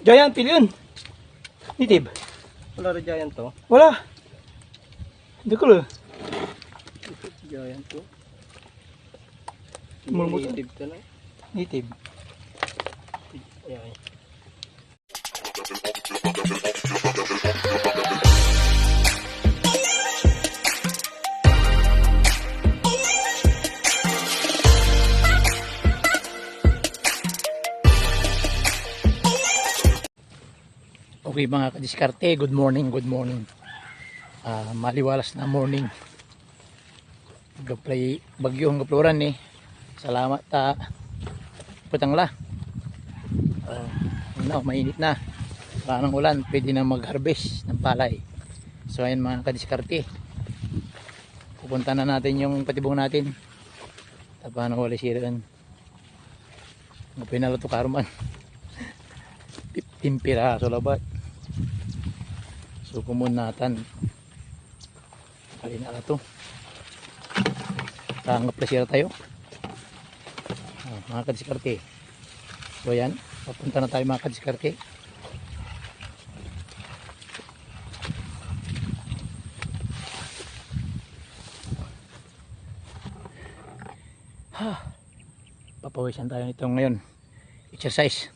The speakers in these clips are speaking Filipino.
Giant pili yun. Native. Wala rin giant to. Wala. Hindi ko lang. Giant to. Mulmutan. Native to na. Native. Ayan. Okay mga kadiskarte, good morning, good morning. Maliwalas na morning. Gaplay bagyong gapluran eh. Salamat putangla. Mainit na. Wala ng ulan, pwede na mag-harvest ng palay. So ayan mga kadiskarte. Pupunta na natin yung patibong natin. Tapa na wala siran. Pinalo to karuman. 15 piraso labat. So kumunatan. Kali na to. Tanggap presira tayo. Mga kadiskarte. So yan, papunta na tayo mga kadiskarte. Papawisan tayo nito ngayon. Exercise.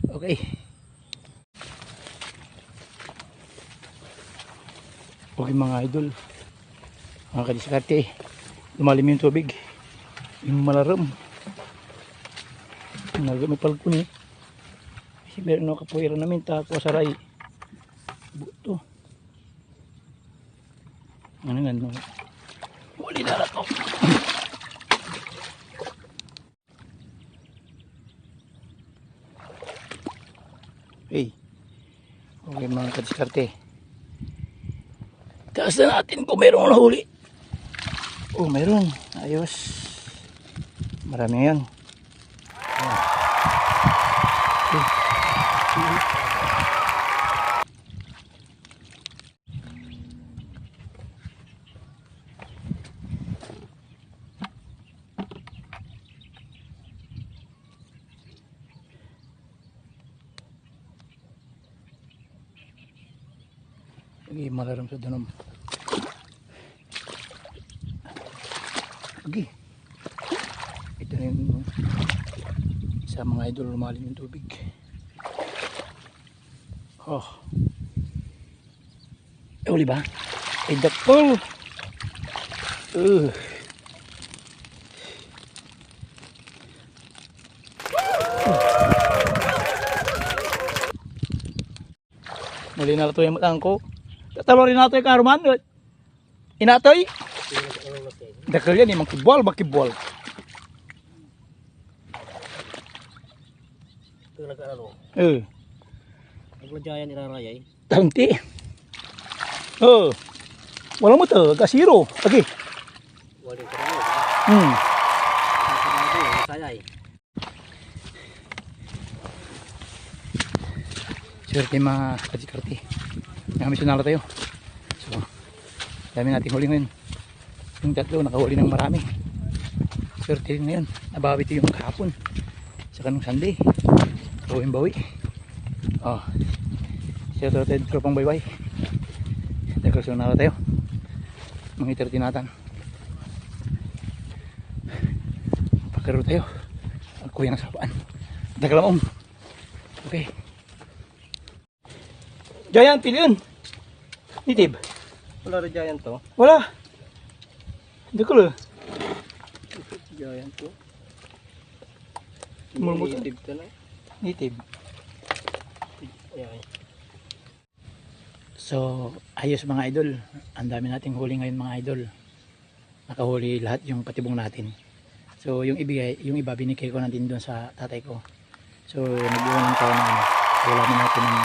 Okay. Okay mga idol, mga kadiskarte, lumalim yung tubig, yung malaram, may palko ni kasi meron na kapuwira namin tako saray buto ano nga no wali na to. Hey, okay mga kadiskarte, taas na natin kung mayroong nahuli. Oh, mayroon. Ayos. Marami yan. Lagi malaram sa danom. Okay. Ito na yung sa mga idol, lumalim yung tubig. Oh. Uli ba? Ay dakol. Muli na ito yung matang ko. Tatalo rin natin yung karuman. Inatoy. Dakal yan, makibol. Ito nag-ano. Nagladyayan irarayay. Tanti. Wala mo to, kasiro. Okay. Waling karami. Sayay. Swerte mga kadiskarte. Kami sunala tayo. So, dami natin huli ngayon. Yung tatlo nakahuli ng marami. Swerte rin ngayon. Nabawi ito yung kahapon. Saka nung Sunday. Bawi. Siya ito tayo tropang bayway. Dahil sunala tayo. Mga itirtinatan. Pakaro tayo. Ang kuya ng sapaan. Dagalamong. Okay. Giant pili yun. Native. Wala rin giant to. Wala. Hindi ko lang. Giant to. Mulmutan. Native to na. Native. Ayan. So, ayos mga idol. Ang dami nating huli ngayon mga idol. Nakahuli lahat yung patibong natin. So, yung iba binigay ko natin doon sa tatay ko. So, nag-iwan tayo na ulamin natin ng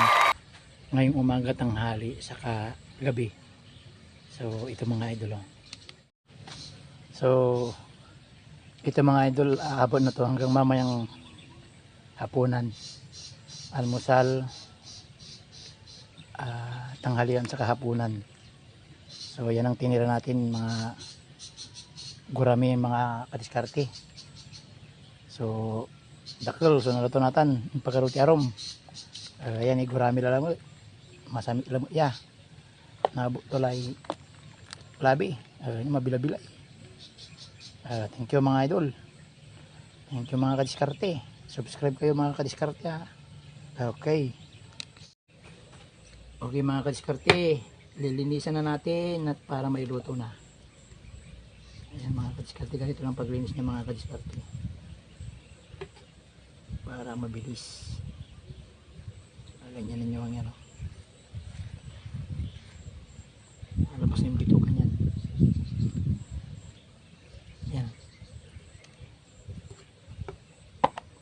ngayong umaga, tanghali, saka gabi. So, ito mga idol. So, ito mga idol, aabot na to hanggang mamayang hapunan. Almusal, tanghalian, saka hapunan. So, yan ang tinira natin mga gurami, mga kadiskarte. So, dakil, so naluto natin, pagkaruti arom. Ayan, gurami lang mo. Masami lang mo. Yeah. Nabutulay. Labi. Ini mabila-bila. Thank you mga idol. Thank you mga kadiskarte. Subscribe kayo mga kadiskarte ha. Okay. Okay mga kadiskarte. Lilinisan na natin at para mailuto na. Ayan mga kadiskarte. Ganito lang paglinis niya mga kadiskarte. Para mabilis. Ganyan ninyo ang yan. Alabas na yung bitukan yan. Yan.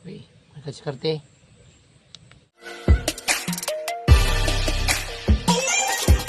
Okay. Mga kadiskarte.